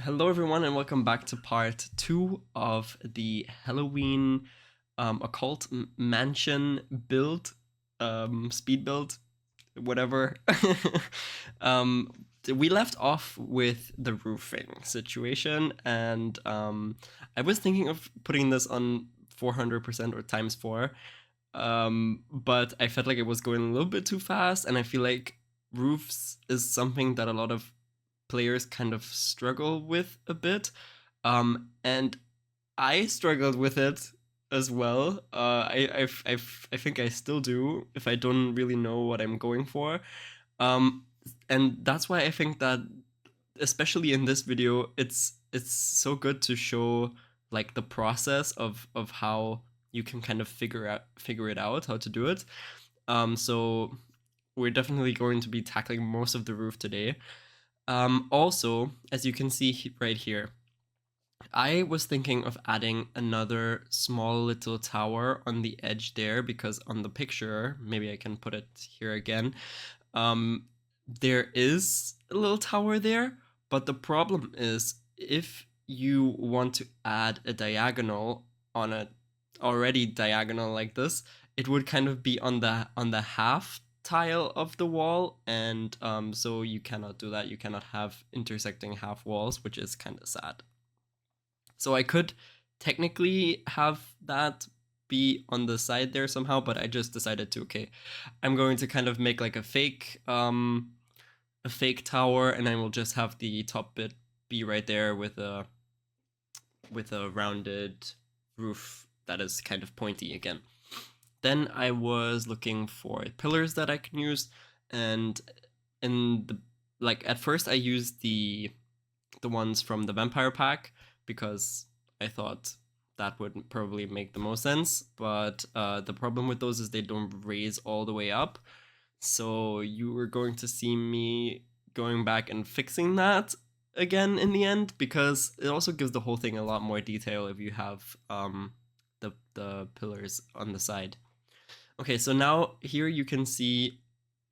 Hello, everyone, and welcome back to part two of the Halloween occult mansion build, speed build, whatever. um, we left off with the roofing situation, and I was thinking of putting this on 400% or times four, but I felt like it was going a little bit too fast, and I feel like roofs is something that a lot of players kind of struggle with a bit. And I struggled with it as well. I think I still do if I don't really know what I'm going for. Um, and that's why I think that, especially in this video, it's so good to show like the process of how you can kind of figure it out how to do it. So we're definitely going to be tackling most of the roof today. Also, as you can see right here, I was thinking of adding another small little tower on the edge there because on the picture, maybe I can put it here again, um, there is a little tower there, but the problem is if you want to add a diagonal on a already diagonal like this, it would kind of be on the half tile of the wall, and so you cannot do that. You cannot have intersecting half walls, which is kind of sad. So I could technically have that be on the side there somehow, but I just decided to, okay, I'm going to kind of make like a fake tower, and I will just have the top bit be right there with a rounded roof that is kind of pointy again. Then I was looking for pillars that I can use, and in the like at first I used the ones from the vampire pack because I thought that would probably make the most sense. But the problem with those is they don't raise all the way up. So you were going to see me going back and fixing that again in the end, because it also gives the whole thing a lot more detail if you have the pillars on the side. Okay, so now here you can see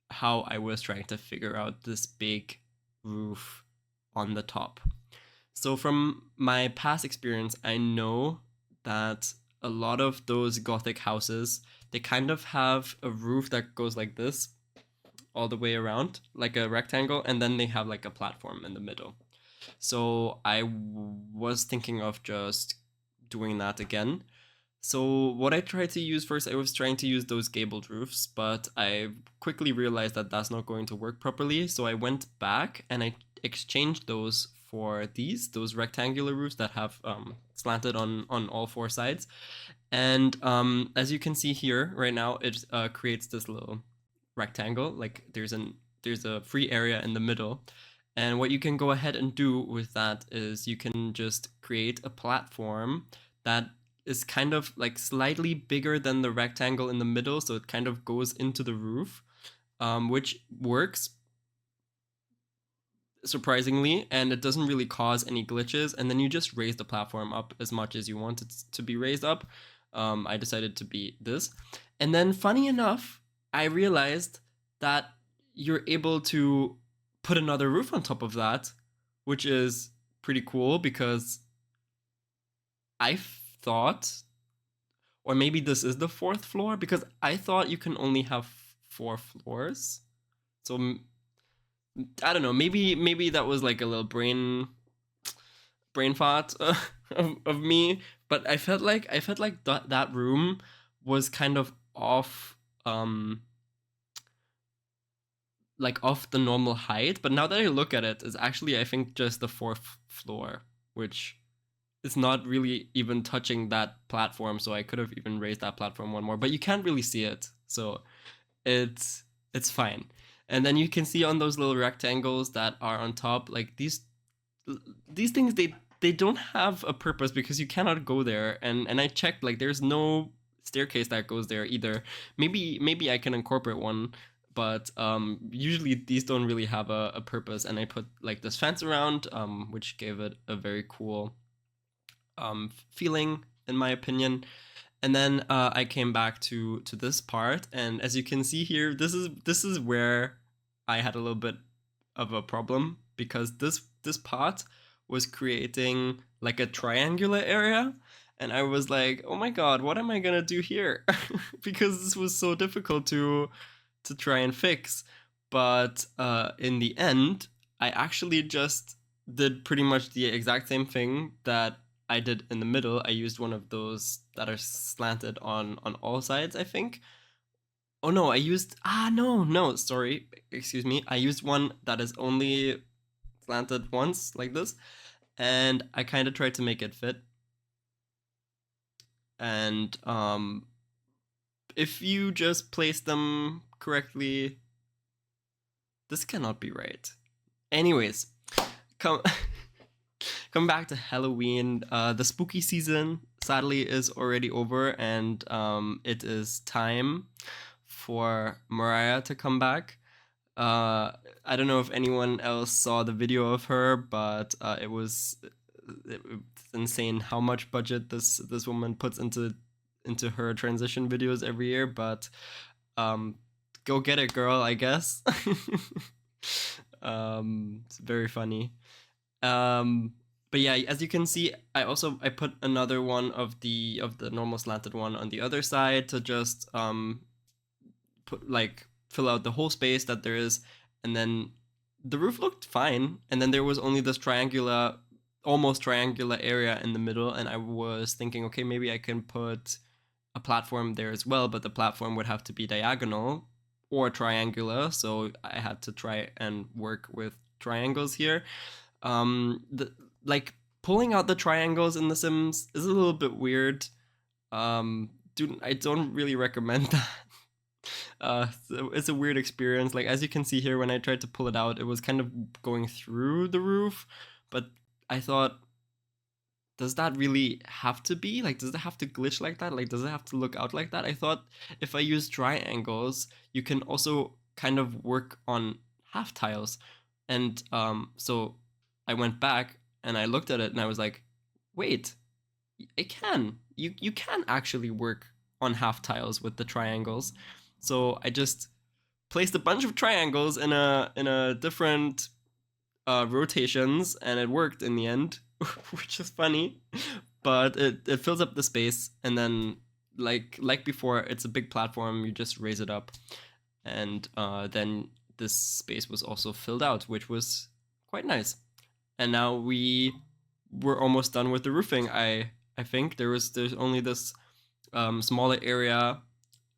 how I was trying to figure out this big roof on the top. So from my past experience, I know that a lot of those Gothic houses, they kind of have a roof that goes like this all the way around, like a rectangle, and then they have like a platform in the middle. So I was thinking of just doing that again. So what I tried to use first, I was trying to use those gabled roofs, but I quickly realized that that's not going to work properly. So I went back and I exchanged those for those rectangular roofs that have slanted on all four sides. And as you can see here right now, it creates this little rectangle. Like there's a free area in the middle. And what you can go ahead and do with that is you can just create a platform that is kind of like slightly bigger than the rectangle in the middle, so it kind of goes into the roof, which works surprisingly, and it doesn't really cause any glitches. And then you just raise the platform up as much as you want it to be raised up. I decided to be this, and then funny enough, I realized that you're able to put another roof on top of that, which is pretty cool because I thought, or maybe this is the fourth floor, because I thought you can only have four floors. So I don't know. Maybe that was like a little brain fart of me. But I felt like that room was kind of off, like off the normal height. But now that I look at it, it's actually, I think, just the fourth floor, which is not really even touching that platform. So I could have even raised that platform one more, but you can't really see it, so it's it's fine. And then you can see on those little rectangles that are on top, like these things, they don't have a purpose because you cannot go there. And I checked, like there's no staircase that goes there either. Maybe I can incorporate one, but usually these don't really have a purpose. And I put like this fence around, which gave it a very cool feeling, in my opinion. And then I came back to this part, and as you can see here, this is where I had a little bit of a problem, because this part was creating like a triangular area. And I was like, oh my god, what am I gonna do here? Because this was so difficult to try and fix. But in the end, I actually just did pretty much the exact same thing that I did in the middle. I used one of those that are slanted on all sides, I think. Oh no, I used no, sorry, excuse me. I used one that is only slanted once like this, and I kind of tried to make it fit. And if you just place them correctly, this cannot be right. Anyways, come come back to Halloween. The spooky season sadly is already over, and it is time for Mariah to come back. I don't know if anyone else saw the video of her, but it's insane how much budget this woman puts into her transition videos every year. But go get it, girl, I guess. It's very funny. But yeah, as you can see, I put another one of the normal slanted one on the other side to just put like fill out the whole space that there is, and then the roof looked fine, and then there was only this almost triangular area in the middle, and I was thinking, okay, maybe I can put a platform there as well, but the platform would have to be diagonal or triangular, so I had to try and work with triangles here. Like pulling out the triangles in The Sims is a little bit weird. I don't really recommend that. So it's a weird experience. Like as you can see here, when I tried to pull it out, it was kind of going through the roof. But I thought, does that really have to be? Like, does it have to glitch like that? Like, does it have to look out like that? I thought if I use triangles, you can also kind of work on half tiles. And so I went back and I looked at it and I was like, wait, it can. You can actually work on half tiles with the triangles. So I just placed a bunch of triangles in a different rotations, and it worked in the end, which is funny. But it fills up the space, and then like before, it's a big platform. You just raise it up, and then this space was also filled out, which was quite nice. And now we're almost done with the roofing. I think there's only this smaller area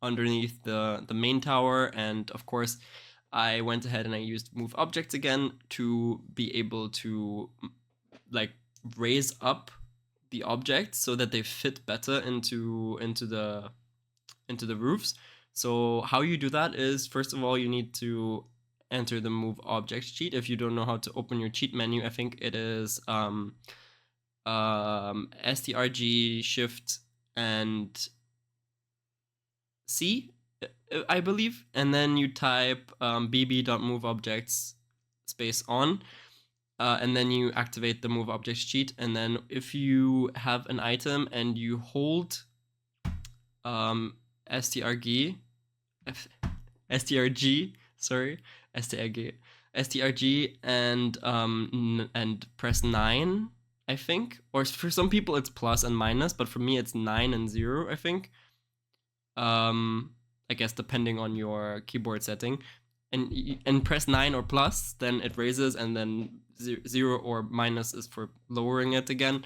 underneath the main tower, and of course I went ahead and I used move objects again to be able to like raise up the objects so that they fit better into the roofs. So how you do that is, first of all, you need to enter the move objects cheat. If you don't know how to open your cheat menu, I think it is STRG shift and C, I believe, and then you type bb.moveObjects space on, and then you activate the move objects cheat. And then if you have an item and you hold strg strg sorry strg and press 9, I think, or for some people it's plus and minus, but for me it's 9 and 0, I think. I guess depending on your keyboard setting, and press 9 or plus, then it raises, and then 0 or minus is for lowering it again.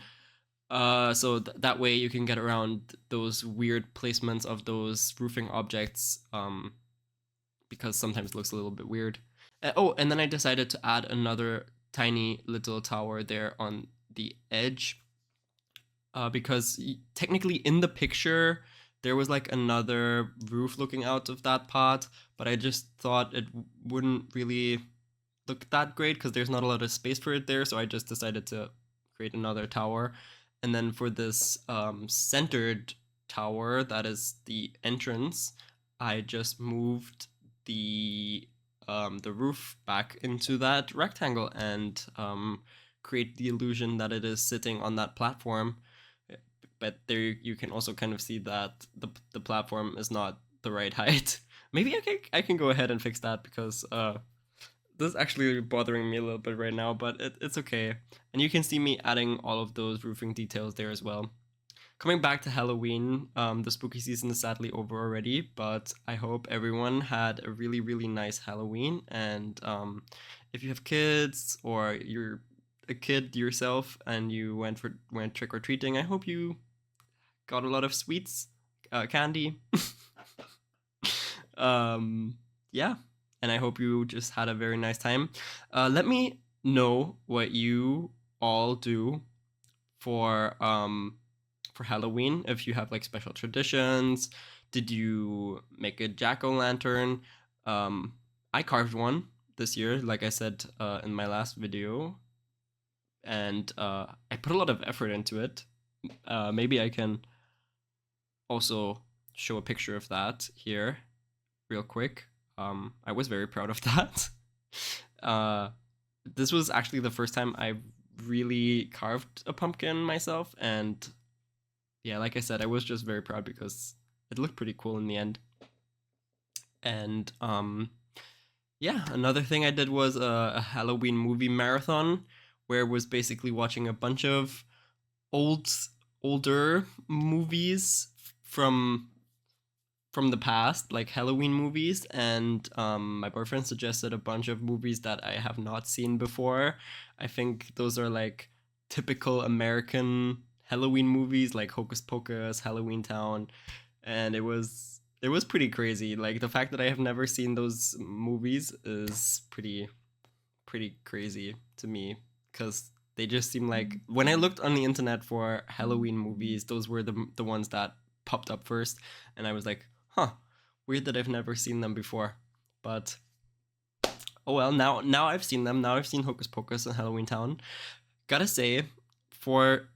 So that way you can get around those weird placements of those roofing objects, because sometimes it looks a little bit weird. And then I decided to add another tiny little tower there on the edge, because technically in the picture there was like another roof looking out of that part, but I just thought it wouldn't really look that great because there's not a lot of space for it there, so I just decided to create another tower. And then for this centered tower, that is the entrance, I just moved the roof back into that rectangle and create the illusion that it is sitting on that platform. But there you can also kind of see that the platform is not the right height. Maybe I can go ahead and fix that, because this is actually bothering me a little bit right now, but it's okay. And you can see me adding all of those roofing details there as well. Coming back to Halloween, the spooky season is sadly over already, but I hope everyone had a really, really nice Halloween. And if you have kids or you're a kid yourself and you went trick or treating, I hope you got a lot of sweets, candy. Yeah, and I hope you just had a very nice time. Let me know what you all do for Halloween. If you have like special traditions, did you make a jack-o'-lantern? I carved one this year, like I said in my last video, and I put a lot of effort into it. Maybe I can also show a picture of that here real quick. I was very proud of that. uh, this was actually the first time I really carved a pumpkin myself, and yeah, like I said, I was just very proud because it looked pretty cool in the end. And yeah, another thing I did was a Halloween movie marathon, where I was basically watching a bunch of old older movies from the past, like Halloween movies, and my boyfriend suggested a bunch of movies that I have not seen before. I think those are like typical American Halloween movies, like Hocus Pocus, Halloween Town, and it was pretty crazy. Like the fact that I have never seen those movies is pretty crazy to me because they just seem like when I looked on the internet for Halloween movies, those were the ones that popped up first, and I was like, huh, weird that I've never seen them before. But oh well, now I've seen them. Now I've seen Hocus Pocus and Halloween Town. Gotta say, for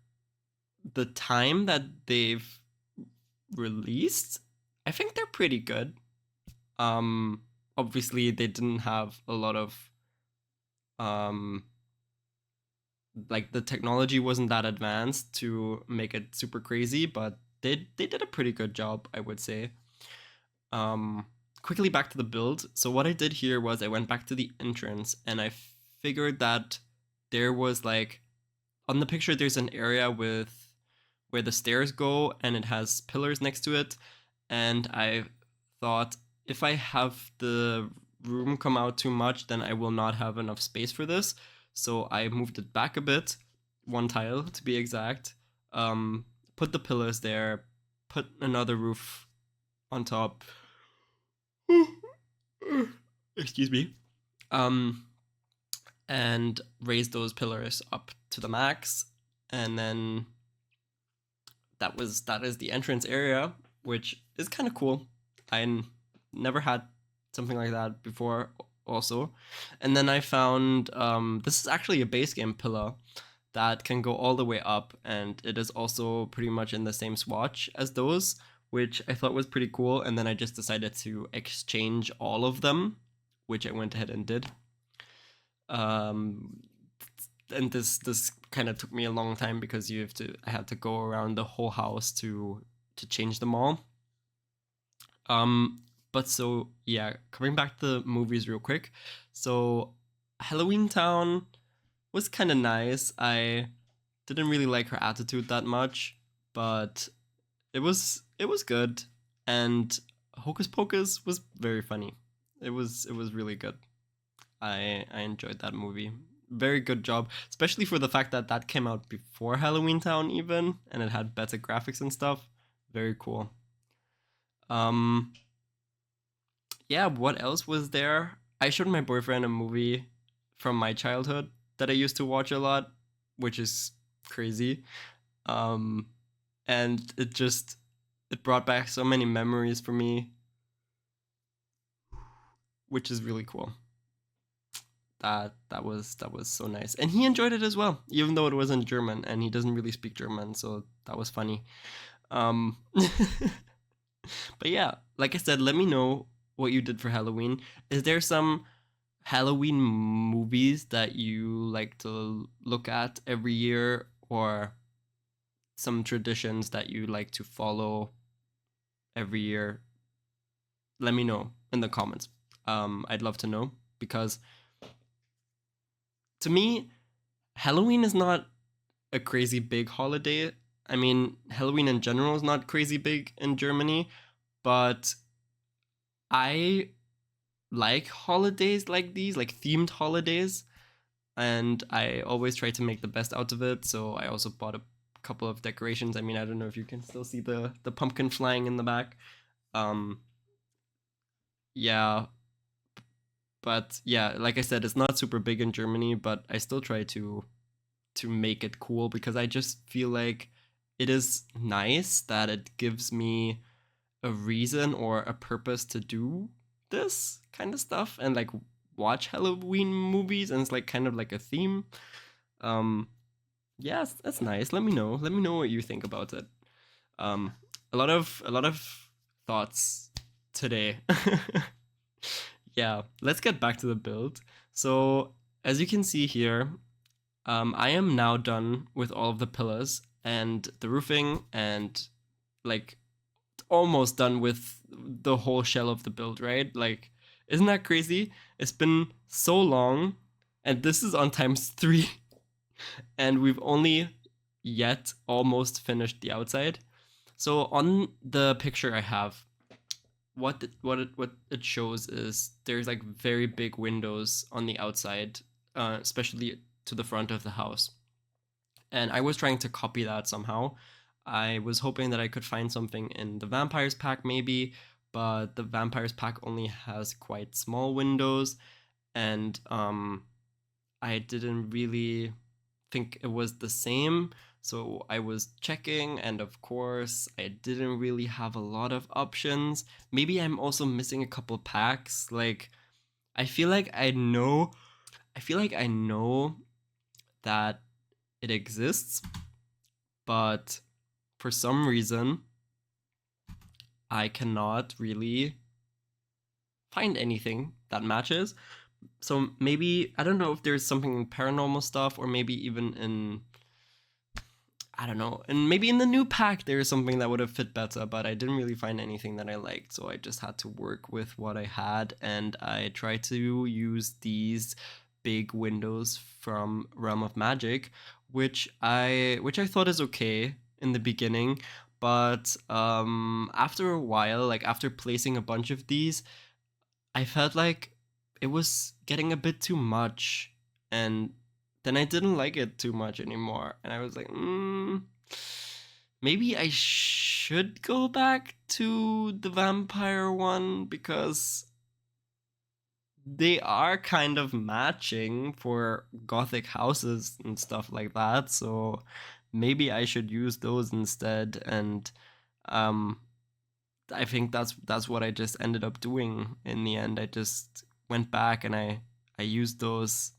the time that they've released, I think they're pretty good. Obviously they didn't have a lot of um like the technology wasn't that advanced to make it super crazy, but they did a pretty good job, I would say. Um, quickly back to the build. So what I did here was I went back to the entrance and I figured that there was like on the picture there's an area with where the stairs go and it has pillars next to it, and I thought if I have the room come out too much, then I will not have enough space for this. So I moved it back a bit, one tile to be exact. Put the pillars there, put another roof on top. Excuse me. Um, and raise those pillars up to the max, and then that is the entrance area, which is kind of cool. Never had something like that before also. And then I found this is actually a base game pillar that can go all the way up, and it is also pretty much in the same swatch as those, which I thought was pretty cool. And then I just decided to exchange all of them, which I went ahead and did. Um, and this kind of took me a long time because I had to go around the whole house to change them all. But so yeah, coming back to the movies real quick. So Halloween Town was kind of nice. I didn't really like her attitude that much, but it was good. And Hocus Pocus was very funny. It was really good. I enjoyed that movie. Very good job, especially for the fact that that came out before Halloween Town even, and it had better graphics and stuff. Very cool. Um, yeah, what else was there? I showed my boyfriend a movie from my childhood that I used to watch a lot, which is crazy. Um, and it brought back so many memories for me, which is really cool. That was so nice, and he enjoyed it as well, even though it was in German, and he doesn't really speak German, so that was funny. Um, but yeah, like I said, let me know what you did for Halloween. Is there some Halloween movies that you like to look at every year, or some traditions that you like to follow every year? Let me know in the comments. I'd love to know because to me, Halloween is not a crazy big holiday. I mean, Halloween in general is not crazy big in Germany, but I like holidays like these, like themed holidays, and I always try to make the best out of it. So I also bought a couple of decorations. I mean, I don't know if you can still see the pumpkin flying in the back. Um, yeah, but yeah, like I said, it's not super big in Germany, but I still try to make it cool because I just feel like it is nice that it gives me a reason or a purpose to do this kind of stuff and like watch Halloween movies, and it's like kind of like a theme. Um, yes, that's nice. Let me know. Let me know what you think about it. Um, a lot of thoughts today. Yeah, let's get back to the build. So as you can see here, I am now done with all of the pillars and the roofing, and like almost done with the whole shell of the build, right? Like, isn't that crazy? It's been so long, and this is on times 3, and we've only yet almost finished the outside. So on the picture I have, what it shows is there's like very big windows on the outside, especially to the front of the house. And I was trying to copy that somehow. I was hoping that I could find something in the Vampires pack maybe, but the Vampires pack only has quite small windows, and I didn't really think it was the same. So I was checking, and of course, I didn't really have a lot of options. Maybe I'm also missing a couple packs. Like, I feel like I know that it exists, but for some reason, I cannot really find anything that matches. So maybe, I don't know if there's something in paranormal stuff, or maybe even in, I don't know, and maybe in the new pack there's something that would have fit better, but I didn't really find anything that I liked, so I just had to work with what I had, and I tried to use these big windows from Realm of Magic, which I thought is okay in the beginning, but after a while, like after placing a bunch of these, I felt like it was getting a bit too much, and then I didn't like it too much anymore. And I was like, maybe I should go back to the vampire one because they are kind of matching for gothic houses and stuff like that. So maybe I should use those instead. And um, I think that's what I just ended up doing in the end. I just went back and I used those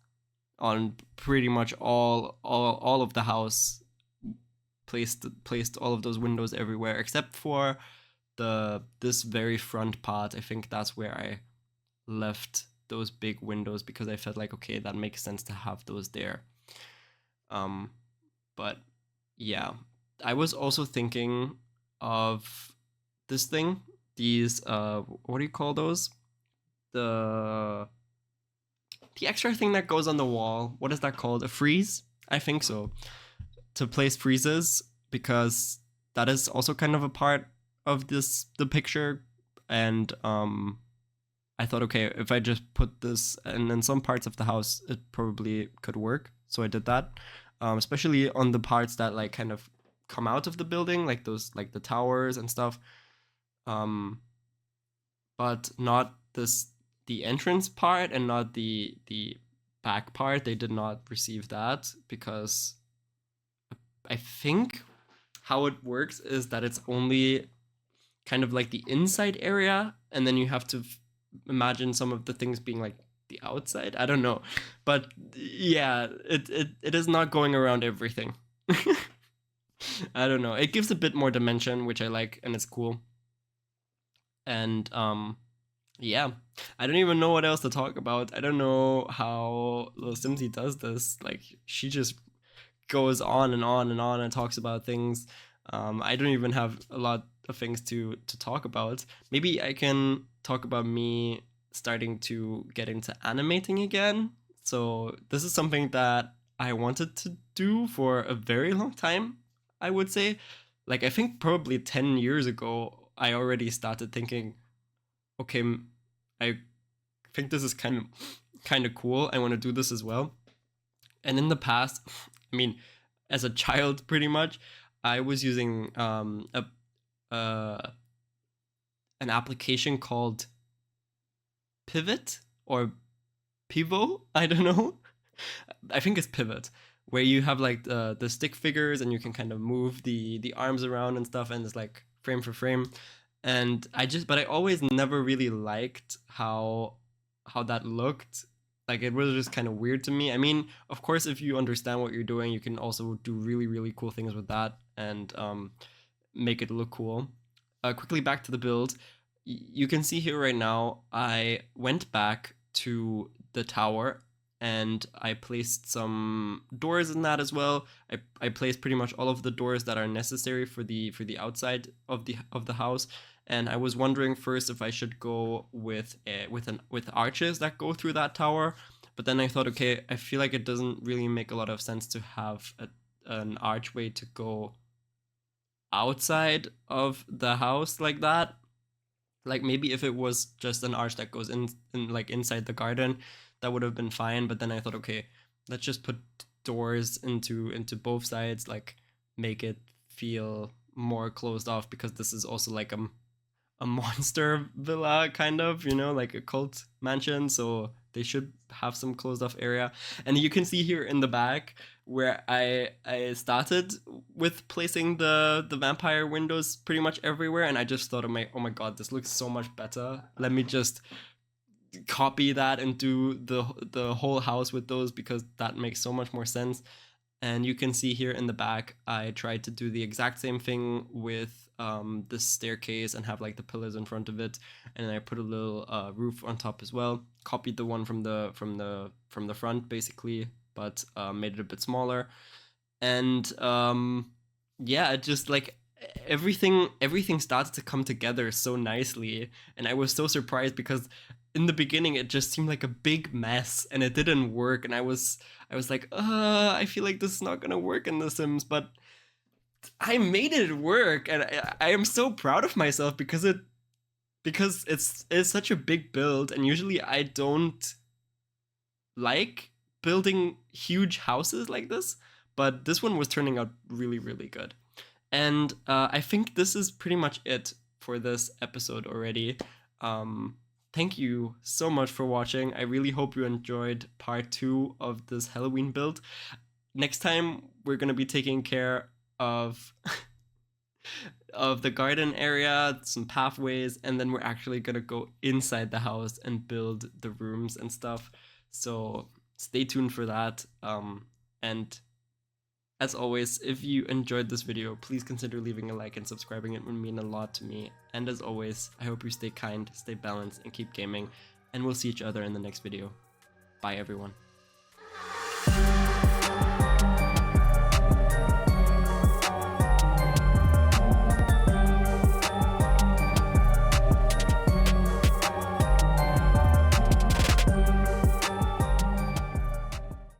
on pretty much all of the house. Placed all of those windows everywhere except for this very front part. I think that's where I left those big windows because I felt like, okay, that makes sense to have those there. Um, but yeah, I was also thinking of this thing. These what do you call those? The the extra thing that goes on the wall. What is that called? A frieze? I think so. To place friezes, because that is also kind of a part of the picture, and I thought, okay, if I just put this and in some parts of the house, it probably could work. So I did that, especially on the parts that like kind of come out of the building, like those, like the towers and stuff. Um, but not the entrance part and not the back part. They did not receive that because I think how it works is that it's only kind of like the inside area, and then you have to imagine some of the things being like the outside. I don't know, but yeah, it is not going around everything. I don't know. It gives a bit more dimension, which I like, and it's cool. And yeah, I don't even know what else to talk about. I don't know how Lil Simsy does this. Like, she just goes on and on and on and talks about things. I don't even have a lot of things to talk about. Maybe I can talk about me starting to get into animating again. So this is something that I wanted to do for a very long time, I would say. Like I think probably 10 years ago, I already started thinking, okay, I think this is kind of cool. I want to do this as well. And in the past, I mean, as a child, pretty much, I was using uh, an application called Pivot or Pivo. I don't know. I think it's Pivot, where you have like the stick figures and you can kind of move the arms around and stuff, and it's like frame for frame. And but I always never really liked how that looked. Like it was just kind of weird to me. I mean, of course, if you understand what you're doing, you can also do really really cool things with that and make it look cool. Quickly back to the build. You can see here right now, I went back to the tower and I placed some doors in that as well. I placed pretty much all of the doors that are necessary for the outside of the house. And I was wondering first if I should go with arches that go through that tower, but then I thought, okay, I feel like it doesn't really make a lot of sense to have an archway to go outside of the house like that. Like maybe if it was just an arch that goes in like inside the garden, that would have been fine. But then I thought, okay, let's just put doors into both sides, like make it feel more closed off, because this is also like a monster villa kind of, like a cult mansion, so they should have some closed off area. And you can see here in the back where I started with placing the vampire windows pretty much everywhere, and I just thought, oh my god, this looks so much better. Let me just copy that and do the whole house with those, because that makes so much more sense. And you can see here in the back, I tried to do the exact same thing with this staircase and have like the pillars in front of it, and I put a little roof on top as well. Copied the one from the front basically, but made it a bit smaller. And yeah, it just like everything started to come together so nicely, and I was so surprised because in the beginning it just seemed like a big mess and it didn't work, and I was like, I feel like this is not gonna work in The Sims, but I made it work, and I am so proud of myself because it's such a big build, and usually I don't like building huge houses like this, but this one was turning out really really good. And I think this is pretty much it for this episode already. Thank you so much for watching. I really hope you enjoyed part 2 of this Halloween build. Next time, we're going to be taking care of of the garden area, some pathways, and then we're actually going to go inside the house and build the rooms and stuff. So stay tuned for that. And as always, if you enjoyed this video, please consider leaving a like and subscribing. It would mean a lot to me. And as always, I hope you stay kind, stay balanced, and keep gaming. And we'll see each other in the next video. Bye, everyone.